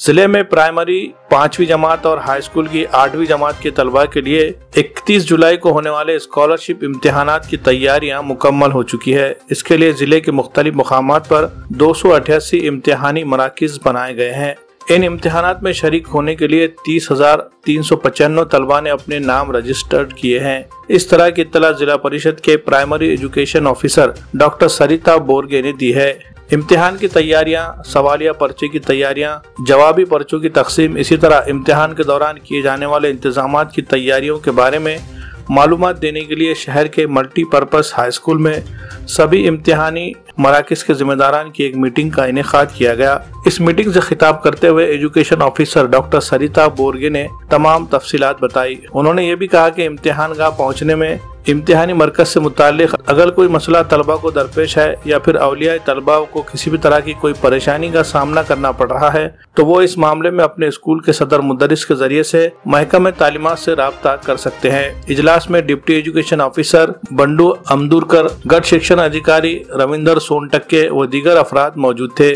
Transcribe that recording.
जिले में प्राइमरी 5वीं जमात और हाई स्कूल की 8वीं जमात के तलबा के लिए 31 जुलाई को होने वाले स्कॉलरशिप इम्तिहानात की तैयारियां मुकम्मल हो चुकी है। इसके लिए जिले के मुख्तलिफ मुकामात पर 288 इम्तिहानी मराकिज बनाए गए हैं। इन इम्तिहानात में शरीक होने के लिए 30,395 तलबा ने अपने नाम रजिस्टर्ड किए हैं। इस तरह की इत्तला जिला परिषद के प्राइमरी एजुकेशन ऑफिसर डॉक्टर सरिता बोरगे ने दी है। इम्तिहान की तैयारियां, सवालिया पर्चे की तैयारियां, जवाबी पर्चों की तकसीम, इसी तरह इम्तिहान के दौरान किए जाने वाले इंतजामात की तैयारियों के बारे में मालूमात देने के लिए शहर के मल्टीपर्पज़ हाई स्कूल में सभी इम्तिहानी मराकिज़ के जिम्मेदारान की एक मीटिंग का इनेकाद किया गया। इस मीटिंग से खिताब करते हुए एजुकेशन ऑफिसर डॉक्टर सरिता बोरगे ने तमाम तफसीलात बताई। उन्होंने ये भी कहा कि इम्तिहान गाह पहुँचने में इम्तिहानी मरकज से मुताल्लिक अगर कोई मसला तलबा को दरपेश है या फिर अवलियाए तलबा को किसी भी तरह की कोई परेशानी का सामना करना पड़ रहा है तो वो इस मामले में अपने स्कूल के सदर मुदर्रिस के जरिए से महकमे तालीमात से राब्ता कर सकते हैं। इजलास में डिप्टी एजुकेशन ऑफिसर बंडू अमदुरकर, गढ़ शिक्षण अधिकारी रविंदर सोनटक्के व दीगर अफराद मौजूद थे।